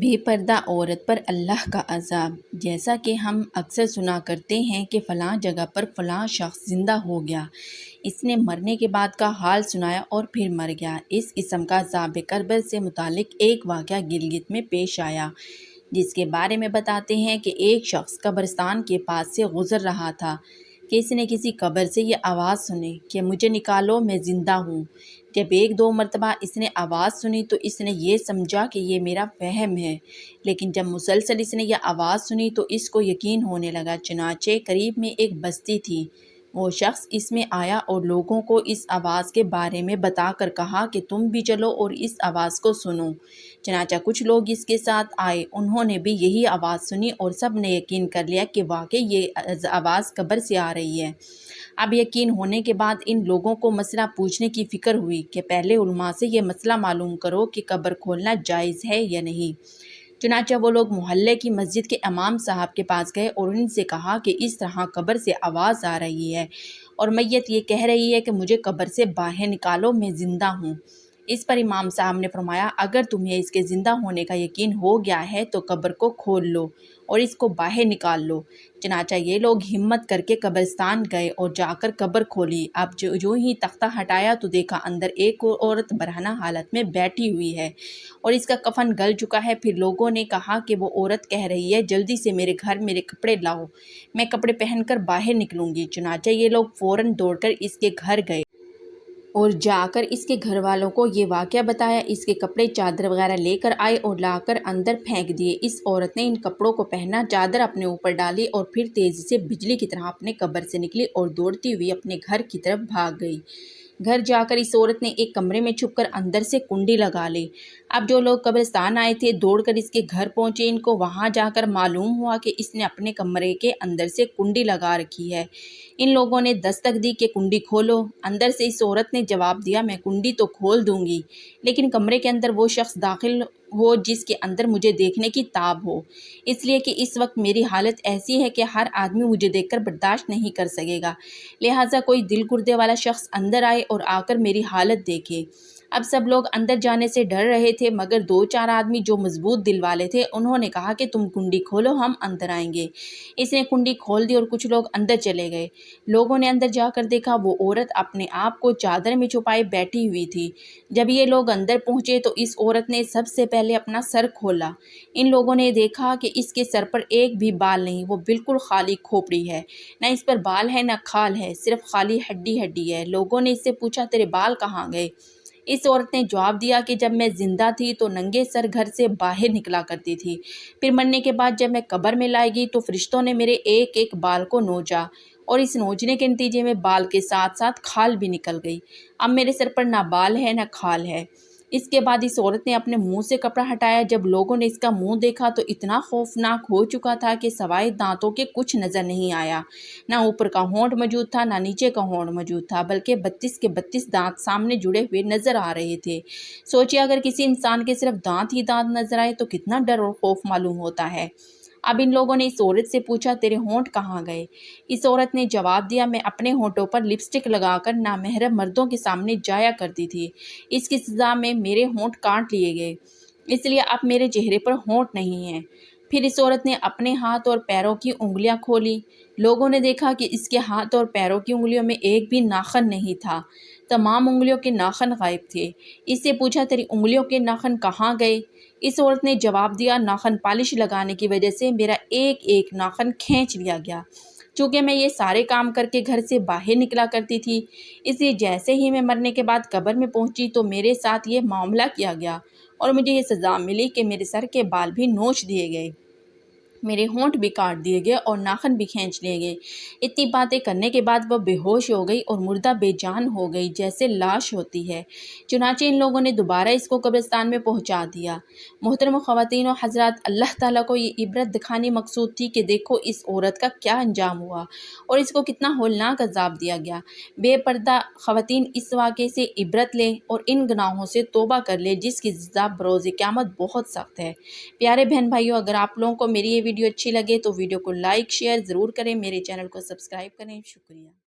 بے پردہ عورت پر اللہ کا عذاب۔ جیسا کہ ہم اکثر سنا کرتے ہیں کہ فلاں جگہ پر فلاں شخص زندہ ہو گیا، اس نے مرنے کے بعد کا حال سنایا اور پھر مر گیا۔ اس قسم کا عذاب کربر سے متعلق ایک واقعہ گلگت میں پیش آیا، جس کے بارے میں بتاتے ہیں کہ ایک شخص قبرستان کے پاس سے گزر رہا تھا کہ اس نے کسی قبر سے یہ آواز سنی کہ مجھے نکالو، میں زندہ ہوں۔ جب ایک دو مرتبہ اس نے آواز سنی تو اس نے یہ سمجھا کہ یہ میرا وہم ہے، لیکن جب مسلسل اس نے یہ آواز سنی تو اس کو یقین ہونے لگا۔ چنانچہ قریب میں ایک بستی تھی، وہ شخص اس میں آیا اور لوگوں کو اس آواز کے بارے میں بتا کر کہا کہ تم بھی چلو اور اس آواز کو سنو۔ چنانچہ کچھ لوگ اس کے ساتھ آئے، انہوں نے بھی یہی آواز سنی اور سب نے یقین کر لیا کہ واقعی یہ آواز قبر سے آ رہی ہے۔ اب یقین ہونے کے بعد ان لوگوں کو مسئلہ پوچھنے کی فکر ہوئی کہ پہلے علماء سے یہ مسئلہ معلوم کرو کہ قبر کھولنا جائز ہے یا نہیں۔ چنانچہ وہ لوگ محلے کی مسجد کے امام صاحب کے پاس گئے اور ان سے کہا کہ اس طرح قبر سے آواز آ رہی ہے اور میت یہ کہہ رہی ہے کہ مجھے قبر سے باہر نکالو، میں زندہ ہوں۔ اس پر امام صاحب نے فرمایا، اگر تمہیں اس کے زندہ ہونے کا یقین ہو گیا ہے تو قبر کو کھول لو اور اس کو باہر نکال لو۔ چنانچہ یہ لوگ ہمت کر کے قبرستان گئے اور جا کر قبر کھولی۔ اب جو ہی تختہ ہٹایا تو دیکھا اندر ایک عورت برہنہ حالت میں بیٹھی ہوئی ہے اور اس کا کفن گل چکا ہے۔ پھر لوگوں نے کہا کہ وہ عورت کہہ رہی ہے، جلدی سے میرے گھر میرے کپڑے لاؤ، میں کپڑے پہن کر باہر نکلوں گی۔ چنانچہ یہ لوگ فوراً دوڑ کر اس کے گھر گئے اور جا کر اس کے گھر والوں کو یہ واقعہ بتایا۔ اس کے کپڑے چادر وغیرہ لے کر آئے اور لا کر اندر پھینک دیے۔ اس عورت نے ان کپڑوں کو پہنا، چادر اپنے اوپر ڈالی اور پھر تیزی سے بجلی کی طرح اپنے قبر سے نکلی اور دوڑتی ہوئی اپنے گھر کی طرف بھاگ گئی۔ گھر جا کر اس عورت نے ایک کمرے میں چھپ کر اندر سے کنڈی لگا لی۔ اب جو لوگ قبرستان آئے تھے دوڑ کر اس کے گھر پہنچے۔ ان کو وہاں جا کر معلوم ہوا کہ اس نے اپنے کمرے کے اندر سے کنڈی لگا رکھی ہے۔ ان لوگوں نے دستک دی کہ کنڈی کھولو۔ اندر سے اس عورت نے جواب دیا، میں کنڈی تو کھول دوں گی، لیکن کمرے کے اندر وہ شخص داخل ہو جس کے اندر مجھے دیکھنے کی تاب ہو، اس لیے کہ اس وقت میری حالت ایسی ہے کہ ہر آدمی مجھے دیکھ کر برداشت نہیں کر سکے گا، لہٰذا کوئی دل گردے والا شخص اندر آئے اور آ کر میری حالت دیکھے۔ اب سب لوگ اندر جانے سے ڈر رہے تھے، مگر دو چار آدمی جو مضبوط دل والے تھے انہوں نے کہا کہ تم کنڈی کھولو، ہم اندر آئیں گے۔ اس نے کنڈی کھول دی اور کچھ لوگ اندر چلے گئے۔ لوگوں نے اندر جا کر دیکھا وہ عورت اپنے آپ کو چادر میں چھپائے بیٹھی ہوئی تھی۔ جب یہ لوگ اندر پہنچے تو اس عورت نے سب سے پہلے اپنا سر کھولا۔ ان لوگوں نے دیکھا کہ اس کے سر پر ایک بھی بال نہیں، وہ بالکل خالی کھوپڑی ہے، نہ اس پر بال ہے نہ کھال ہے، صرف خالی ہڈی ہے۔ لوگوں نے اس سے پوچھا، تیرے بال کہاں گئے؟ اس عورت نے جواب دیا کہ جب میں زندہ تھی تو ننگے سر گھر سے باہر نکلا کرتی تھی، پھر مرنے کے بعد جب میں قبر میں لائی گئی تو فرشتوں نے میرے ایک ایک بال کو نوچا اور اس نوچنے کے نتیجے میں بال کے ساتھ ساتھ کھال بھی نکل گئی۔ اب میرے سر پر نہ بال ہے نہ کھال ہے۔ اس کے بعد اس عورت نے اپنے منہ سے کپڑا ہٹایا۔ جب لوگوں نے اس کا منہ دیکھا تو اتنا خوفناک ہو چکا تھا کہ سوائے دانتوں کے کچھ نظر نہیں آیا۔ نہ اوپر کا ہونٹ موجود تھا نہ نیچے کا ہونٹ موجود تھا، بلکہ 32 کے 32 دانت سامنے جڑے ہوئے نظر آ رہے تھے۔ سوچیے اگر کسی انسان کے صرف دانت ہی دانت نظر آئے تو کتنا ڈر اور خوف معلوم ہوتا ہے۔ اب ان لوگوں نے اس عورت سے پوچھا، تیرے ہونٹ کہاں گئے؟ اس عورت نے جواب دیا، میں اپنے ہونٹوں پر لپسٹک لگا کر نامحرم مردوں کے سامنے جایا کرتی تھی، اس کی سزا میں میرے ہونٹ کاٹ لیے گئے، اس لیے اب میرے چہرے پر ہونٹ نہیں ہیں۔ پھر اس عورت نے اپنے ہاتھ اور پیروں کی انگلیاں کھولی۔ لوگوں نے دیکھا کہ اس کے ہاتھ اور پیروں کی انگلیوں میں ایک بھی ناخن نہیں تھا، تمام انگلیوں کے ناخن غائب تھے۔ اس سے پوچھا، تیری انگلیوں کے ناخن کہاں گئے؟ اس عورت نے جواب دیا، ناخن پالش لگانے کی وجہ سے میرا ایک ایک ناخن کھینچ لیا گیا، چونکہ میں یہ سارے کام کر کے گھر سے باہر نکلا کرتی تھی، اس لیے جیسے ہی میں مرنے کے بعد قبر میں پہنچی تو میرے ساتھ یہ معاملہ کیا گیا اور مجھے یہ سزا ملی کہ میرے سر کے بال بھی نوچ دیے گئے، میرے ہونٹ بھی کاٹ دیے گئے اور ناخن بھی کھینچ لیے گئے۔ اتنی باتیں کرنے کے بعد وہ بے ہوش ہو گئی اور مردہ بے جان ہو گئی جیسے لاش ہوتی ہے۔ چنانچہ ان لوگوں نے دوبارہ اس کو قبرستان میں پہنچا دیا۔ محترم خواتین و حضرات، اللہ تعالیٰ کو یہ عبرت دکھانی مقصود تھی کہ دیکھو اس عورت کا کیا انجام ہوا اور اس کو کتنا ہولناک عذاب دیا گیا۔ بے پردہ خواتین اس واقعے سے عبرت لیں اور ان گناہوں سے توبہ کر لیں جس کی سزا بروز قیامت بہت سخت ہے۔ پیارے بہن بھائیوں، اگر آپ لوگوں کو میری یہ ویڈیو اچھی لگے تو ویڈیو کو لائک شیئر ضرور کریں، میرے چینل کو سبسکرائب کریں۔ شکریہ۔